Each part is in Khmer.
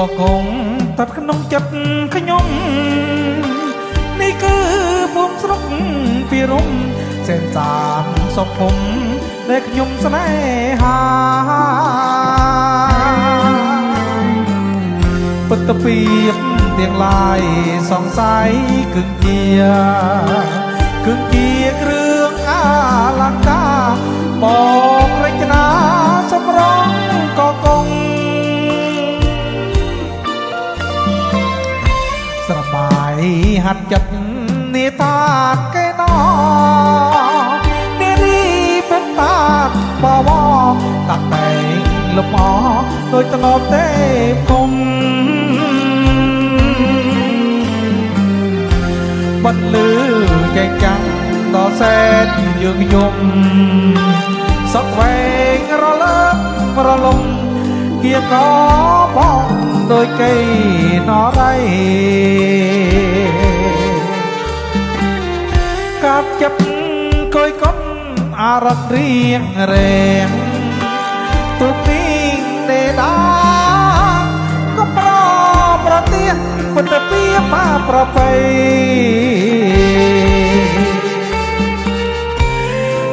ក៏គង់តាត់ក្នុងចិត្តខ្ញុំនេះគឺពុំស្រុកពីរំសេនសានសុខភុំដែលខ្ញុំស្នេហាពិតទៅពីទាំងឡាយសង្ស័យគឹងជាគ្រឿងអាលង្ការបករចនាសម្រងក៏គង់ស្របាយហាត់ចិត្តនេតាគេណោនារីពុកតាបវតាក់តែងលំអដោយត្នោតទេគុំបាត់លឺចែកចាំងដល់សែនយើងយំសក់វែងរលើករលំគៀបក៏បងដោយគេណរៃកាប់ចិត្តកុយកុនអារម្មណ៍រៀងរែងទុកនេះទេដាក៏ប្រទេសពិតពីมาប្រពៃ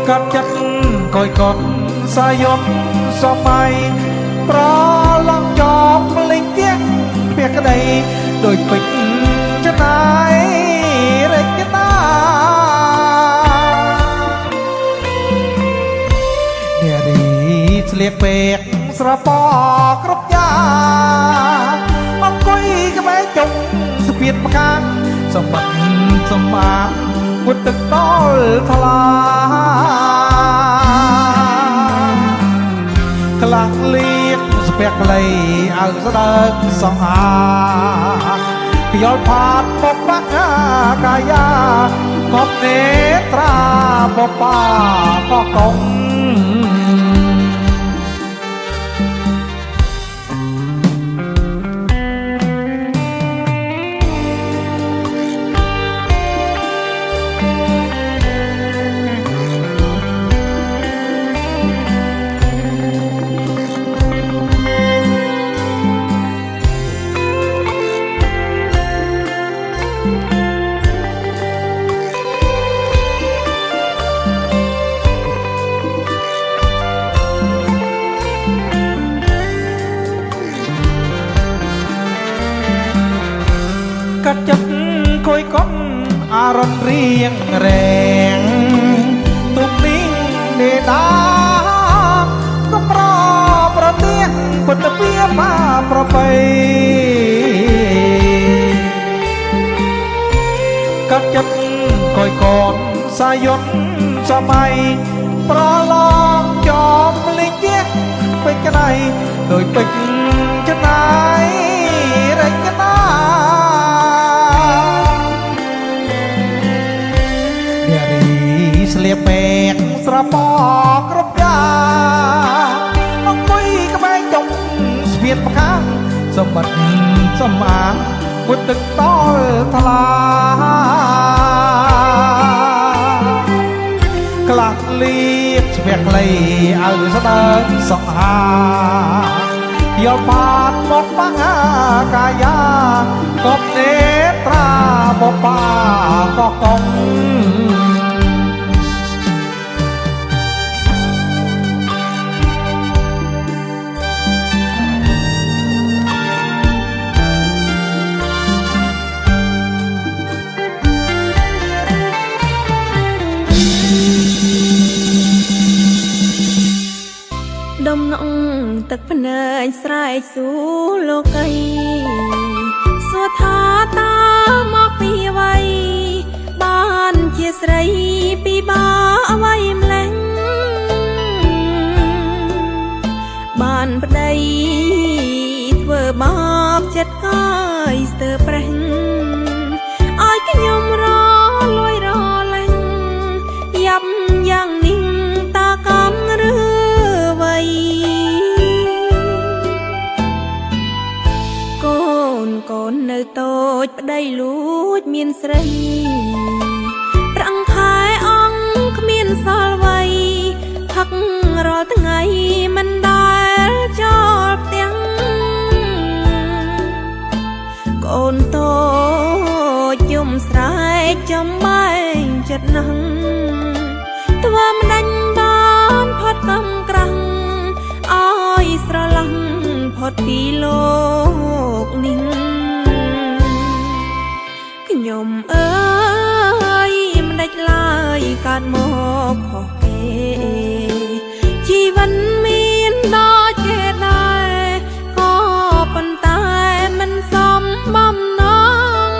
កាប់ចិត្តកុយកុនសាយំសម័យប្រឡងចប់លេងទៀតពាក្យក្តីដោយពេជ្រច្នៃរេចតានារីស្លៀកពេកស្រពគ្រប់យ៉ាងអង្គុយក្បែរចុងស្ពាតផ្កាសម្បត្តិសម្បាមុតទឹកដល់ថ្លាខ្លាំងលៀកស្ពាក់ផ្លៃអើស្ដើកសង្ហាខ្យល់ផាតបបាក់កាយាកប់នេត្រាបបាក៏កុំកាត់ចិត្តកុយកុនអារម្មណ៍រៀងរែងទុកនេះនេតាក៏ប្រទេសពិតពីมาប្រពៃកាត់ចិត្តកុយកុនសាយំសម័យប្រឡងចប់លេងទៀតពេជ្រក្តីដោយពេជ្រច្នៃរេចតាស្លៀកពេកស្រពគ្រប់យ៉ាងអង្គុយក្បែរចុងស្ពាតផ្កាសម្បត្តិសម្អាងពុតទឹកតល់ថ្លាក្លាក់លៀកស្ពាក់ខ្លីអើស្ដើងសង្ហាយកបាតមកបាក់កាយាកប់នេត្រាបបាក៏កុំដុំនងទឹកភ្នែកស្រែកសួរលោកីសួរថាតើមកពីអ្វីបានជាស្រីពីបាអ្វីម្លេះបានប្តីធ្វើបាបចិត្តកាយស្ទើរប្រេះឲ្យខ្ញុំរលួយរលែងយ៉ាប់យ៉ាងនេះតើកំឬកូននៅតូចប្តីលួចមានស្រីប្រាំងខែអង្គគ្មានសល់អ្វីផឹករាល់ថ្ងៃមិនដែលចោលផ្ទាំង ចំបែងចិត្តណាស់ធ្វើមិនដាញ់បានផុតកំក្រាំងអើយស្រឡំផុតពីលោកនេះខ្ញុំអើយមិនដាច់ឡើយកើតមកខុសគេជីវិតមានដល់គេដែរក៏ប៉ុន្តែមិនសមបំណង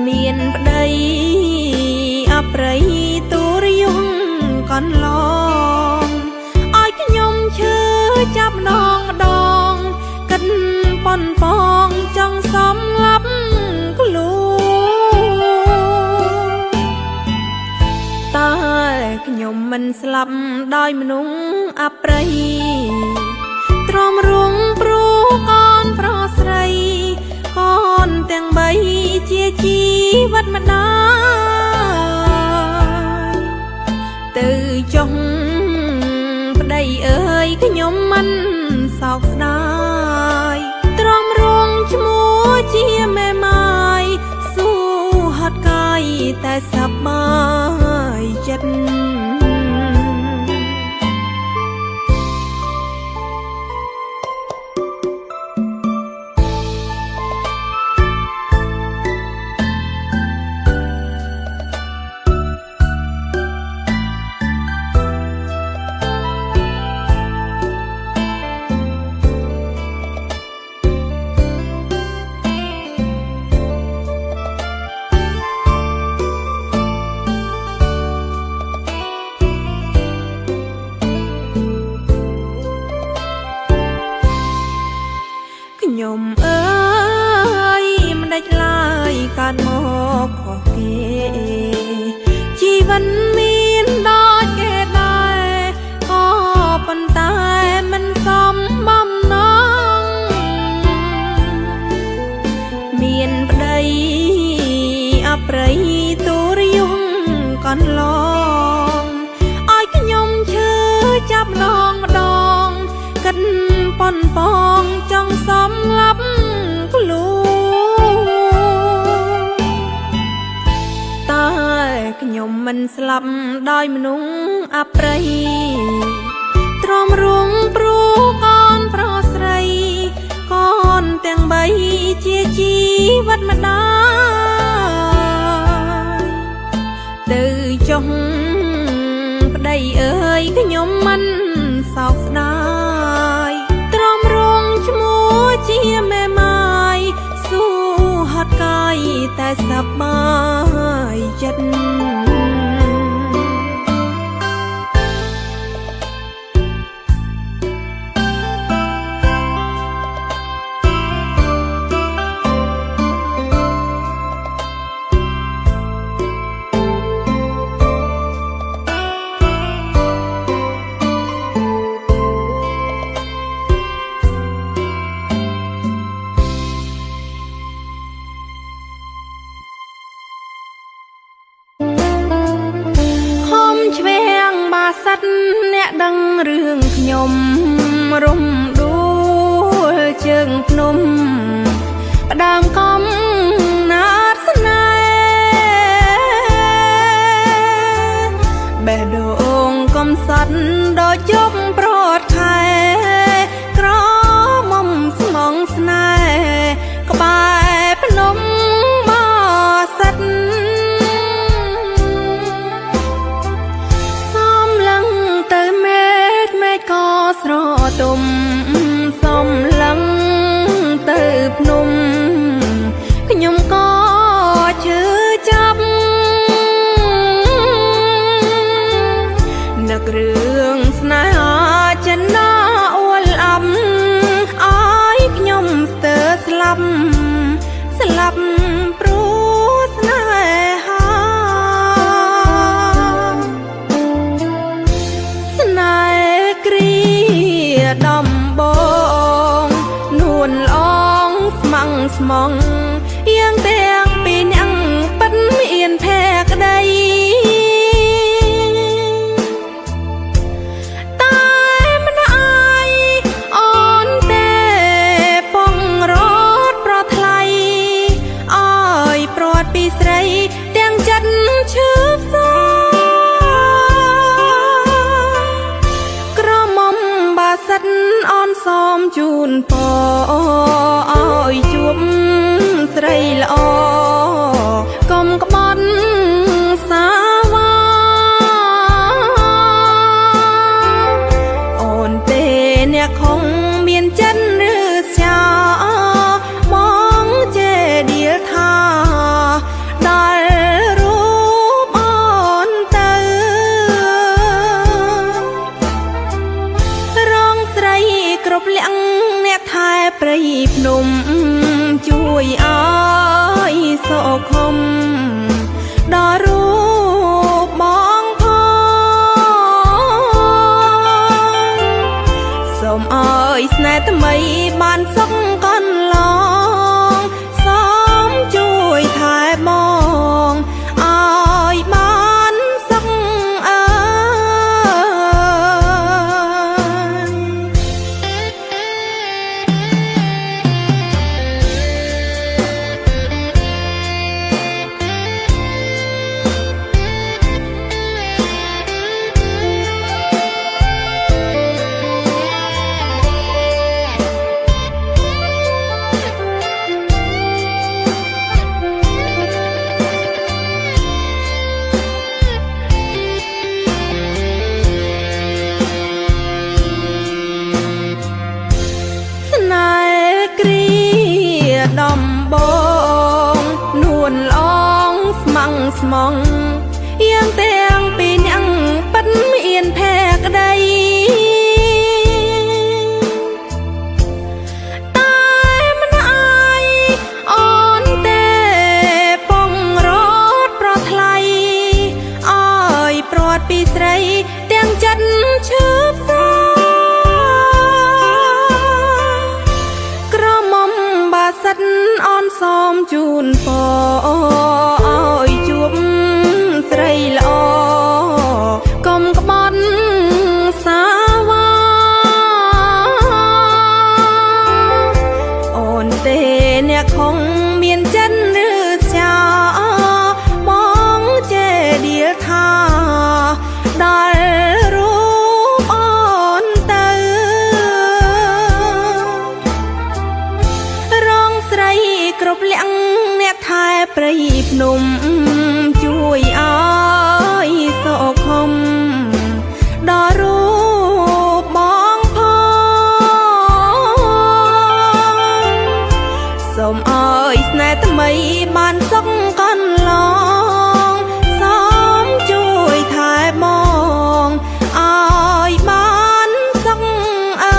មានប្តីអប្រិយទូរយងកន្លងឲ្យខ្ញុំឈឺចាប់ម្ដងម្ដងកិនប៉ុនបងចង់សំឡាប់ខ្លួនតែខ្ញុំមិនស្លាប់ដោយមនុស្សអប្រិយទ្រាំរួងព្រោះកូនប្រុសស្រីកូនទាំងបីជាជីវិតម្ដាយទៅចុងប្តីអើយខ្ញុំមិនសោកស្ដាយទ្រាំរួងឈ្មោះជាមេម៉ាយស៊ូហត់កាយតែសប្បាយចិត្តខ្ញុំអើយមិនដាច់ឡើយកើតមកខុសគេជីវិតមានដល់គេដែរក៏ប៉ុន្តែមិនសមបំណងមានប្តីអប្រិយទូរយងកន្លងឲ្យខ្ញុំឈឺចាប់ម្ដងម្ដងកិនប៉ុនបងចង់សំឡាប់ខ្លួនតែខ្ញុំមិនស្លាប់ដោយមនុស្សអប្រិយទ្រាំរួងព្រោះកូនប្រុសស្រីកូនទាំងបីជាជីវិតម្ដាយទៅចុងប្តីអើយខ្ញុំមិនសោកស្ដាយទ្រាំរួងឈ្មោះជាមេម៉ាយស៊ូហត់កាយតែសប្បាយចិត្តអ្នកដឹងរឿងខ្ញុំរំដួលជើងភ្នំផ្ដើមកំណាតស្នេហ៍បេះដូងកំសត់ដល់ជប់ប្រត់ខែក្រមុំស្មងស្នេហ៍ក្បែរភ្នំមកសិតស្រទុំសំឡឹងទៅភ្នំខ្ញុំក៏ឈឺចាប់នឹករឿងស្នេហាចិនណាអួលអាប់ឲ្យខ្ញុំស្ទើរស្លាប់ព្រោះស្នេហាស្នេហ៍គ្រីដំបងនួនល្អងស្មងស្មងយ៉ាងទាំងពីរនាក់ប៉ិនមានភក្តីតែមិនអាយអូនទេពងរត់ប្រថ្លៃអើ សមជូនពរឲ្យជួបស្រីល្អកុំក្បត់សាវាអូនទេអ្នកคงមានចិត្តឬស្យាបងចេដៀលថាដល់រូបអូនទៅរងស្រីគ្រប់លៀងអ្នកថែព្រៃភ្នំជួយឲ្យសុខុមដល់រូបបងផងសូមឲ្យស្នេហ៍ថ្មីបានសុខកន្លងសូមជួយថែបងឲ្យបានសុខអើដំបងនួនឡងស្មងស្មងយ៉ាងទាំងពីរនាក់ប៉ិនអៀនផែក្ដីតែមិនអាយអូនទេពងរត់ប្រថ្លៃឲ្យព្រាត់ពីស្រីទាំងចិត្តឈឺផ្សាសិតអនសមជូនពរឲ្យជួបស្រីល្អកុំក្បត់សាវាអូនទេអ្នកคงមានចិត្តឬស្យាបងចេដៀលថាដល់រូបអូនទៅគ្រប់លៀងអ្នកថែព្រៃភ្នំជួយឲ្យសុខុមដល់រូបបងផងសូមឲ្យស្នេហ៍ថ្មីបានសុខកន្លងសូមជួយថែបងឲ្យបានសុខអើ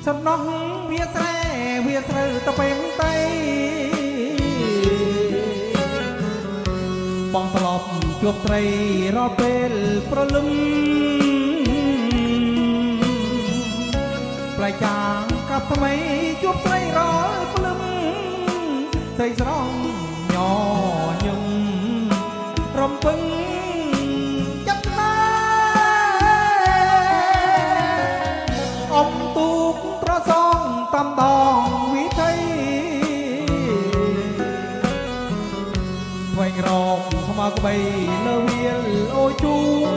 សំណោះវាស្រែវាត្រូវទៅពេលតៃបងត្រឡប់ជួបត្រីរាល់ពេលប្រលឹមផ្លែចាងកាប់ថ្មីជួបត្រីរាល់ព្រលឹមត្រីស្រង់ញញឹមរំពឹងចិត្តណាអមទូកត្រសងតាមដងវិថីថ្វែងរកស្មើក្បីលើវាលអូជួង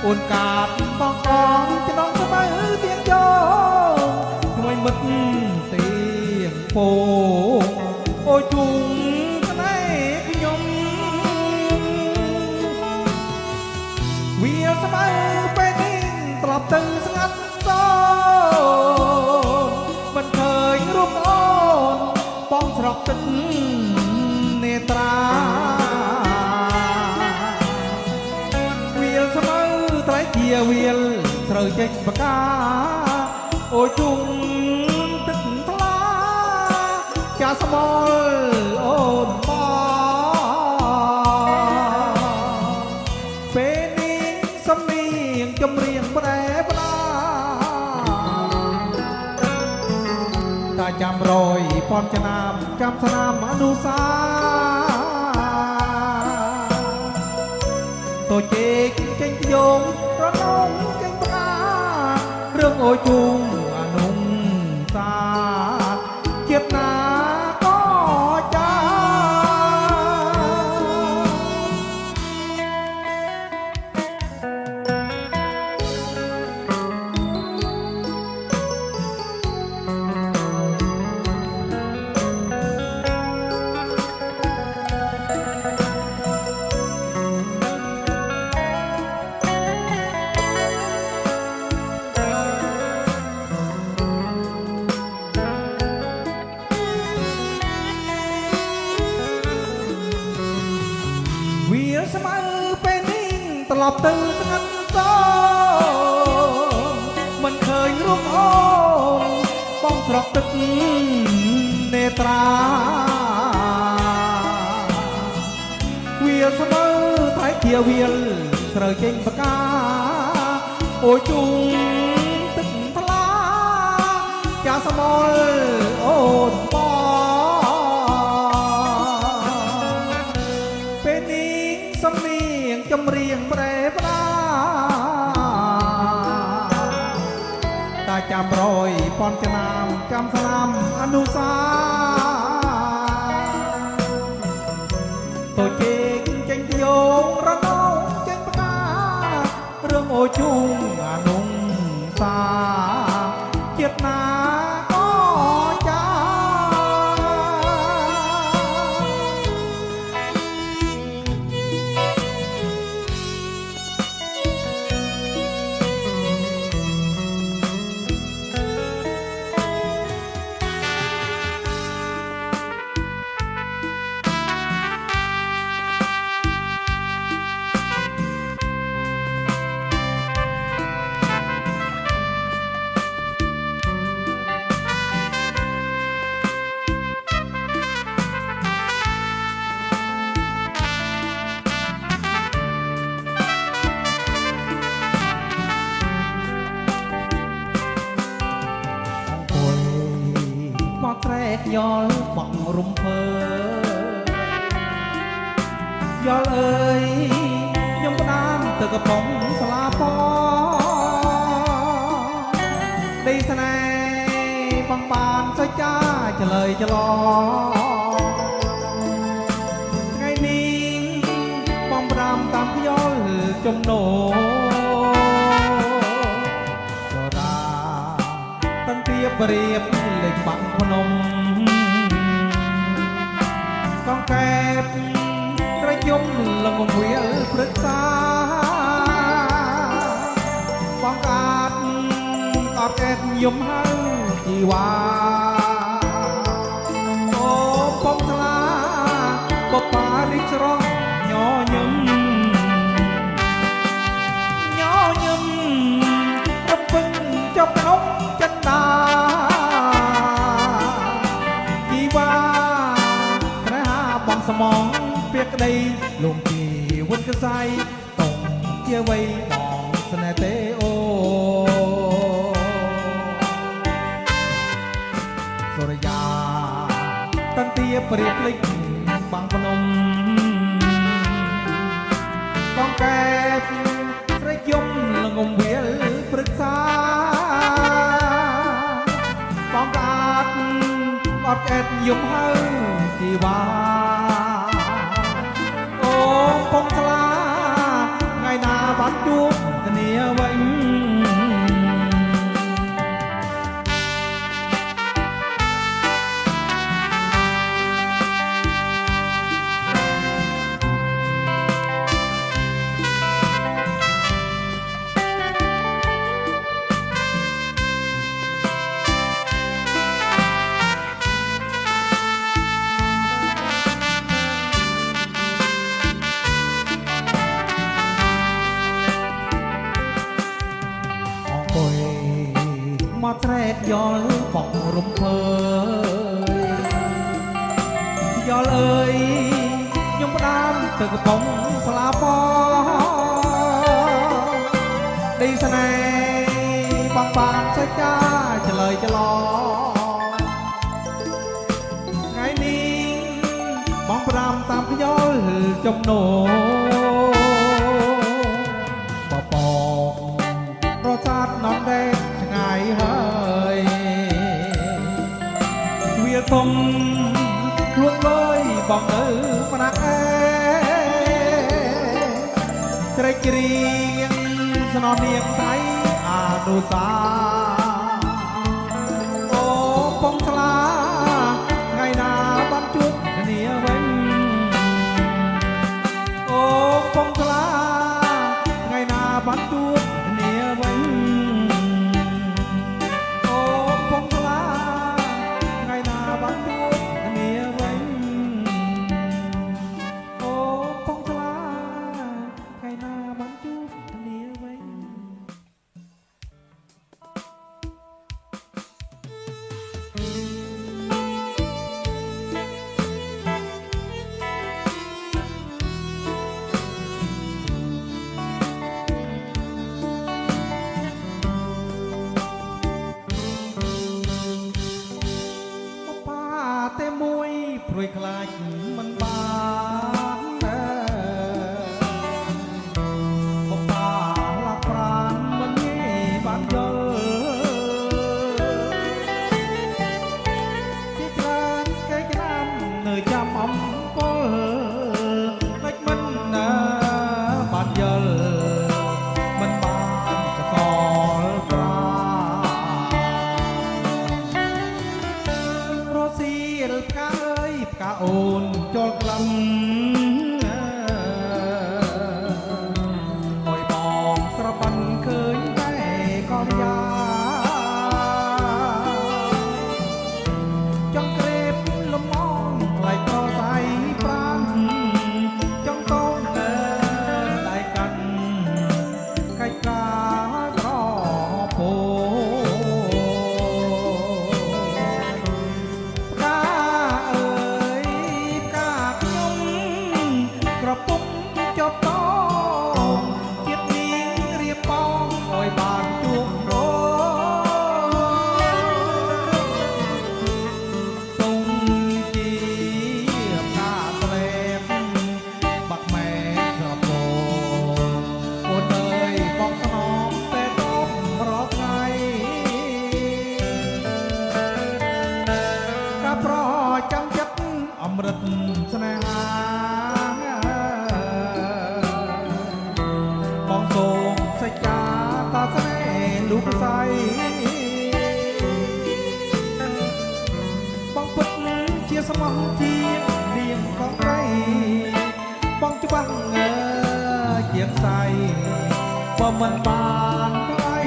អូនកាតបងកងចំណងស្មៅទៀងយោមួយមិត្តទៀងពោអូជួងស្នេហ៍ខ្ញុំវាស្មៅពេលនេះត្រឡប់ទៅស្ងាត់សោមិនឃើញរូបអូនបងស្រក់ទឹកនេត្រាវាលស្មៅត្រៃជាវាលត្រូវចេញបកាអូជុំទឹកថ្លាចាស្មលអូនបងពេលនេះសំនៀងចម្រៀងប្រែផ្ដាតាចាំរយពាន់ឆ្នាំចាំស្នាមអនុសាតូចជេកចេញយងរនងចេញផ្ការឿងអូជុំអនុសាជាតិណាក៏ចា ស្មៅពេលនេះត្រឡប់ទៅស្ងាត់សោមិនឃើញរូបអូនបងស្រក់ទឹកនេត្រាវាស្មៅតែជាវាលស្រើចេញបកាអូជុំទឹកថ្លាចាស្មោលអូនបងសំនៀងចម្រៀងប្រែផ្ដាតាចាំរយពាន់ឆ្នាំចាំស្នាមអនុសាតូចជេកចេញយងរនងចេញផ្ការឿងអូជុំអនុសាជាតិណាក៏ចា ត្រែកយល់បងរំភើយល់អើយខ្ញុំផ្ដាំទៅកំប៉ុងស្លាពដីស្នេហ៍បងបានសច្ចាច្លើយច្លថ្ងៃនេះបងផ្ដាំតាមខ្យល់ចំណោតាំងពីបរៀបលេខបាក់ភ្នំកងកែបត្រយំលងវាលព្រឹក្សាបងកាត់អត់កែបយំហៅជីវ៉ាអូបងថ្លាបបារីស្រស់ញញឹមញញឹម ក្តីលំពីវិនកសៃតុងជាវ័យបងស្នេហ៍ទេអូសុរិយាតន្ទាព្រាបភ្លេចបាំងភ្នំបងកែបស្រេចយំល្ងងវាលព្រឹក្សាបងក៏អត់កែបយំហើយជីវ៉ាអូពងស្លាថ្ងៃណាបានជួបគ្នាវិញ មកត្រេកយល់បងរំភើយល់អើយខ្ញុំផ្ដាំទៅកំពង់ស្លាពដីស្នេហ៍បងបានសេចក្ដីឆ្លើយច្រឡំថ្ងៃនេះបងផ្ដាំតាមខ្យល់ចំណូបបងប្រសាទនំដេកហើយវាធំខ្លួនលយបងនៅម្នាក់ឯងត្រេកច្រៀងស្នំនាងថៃអានុសាអូពងស្លាថ្ងៃណាបានជួបគ្នាវិញអូពងស្លាថ្ងៃណាបានជួបគ្នាវិញព្រួយខ្លាចមិនបានបបាឡាប្រានមិនងាយបានយល់ជាច្រើនគេឆ្នាំនៅចាំអំពលមិនបានយល់មិនបានចកលប្រារស់ស៊ីរផ្កាកាអូនចូលក្លំអើយបងស្របាន់ឃើញតែក៏យ៉ាចង់ក្រេបលំអងខ្លាចប្រស័យប្រាំចង់តោងតែដៃកាន់កាច់កាស្រពោពុកចប់តជាតិនាងរៀបបងអើយបានជួបអូទុំជាផ្កាស្លេបបាក់ម៉ែស្រពោអូនអើយបងថ្នមតែតបរាល់ថ្ងៃកាប្រចាំចិត្តអមរិតស្នេហាសេចក្ដីតាស្នេហ៍លូកសៃបងពិតជាស្មោះជានាងកងត្រីបងច្បាស់ជាខ្សៃបើមិនបានថ្លៃ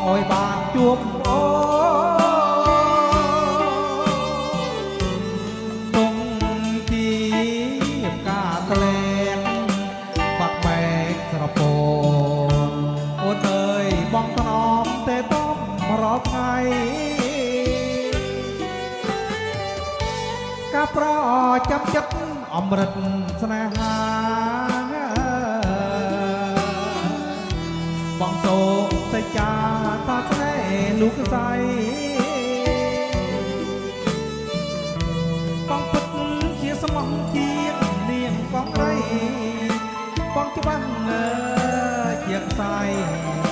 អើយបានជួបអូទុំជាការក្លែងបាក់បែកស្រពោនអូនអើយបងថ្នមតែតំរាល់ថ្ងៃការប្រចាំចិត្តអមរិតស្នេហាបងសូមសេចក្ដីថាស្នេហ៍លោកស្រីបងពិតជាស្មោះជានាងបងរីបងច្បាស់ជាខ្សែ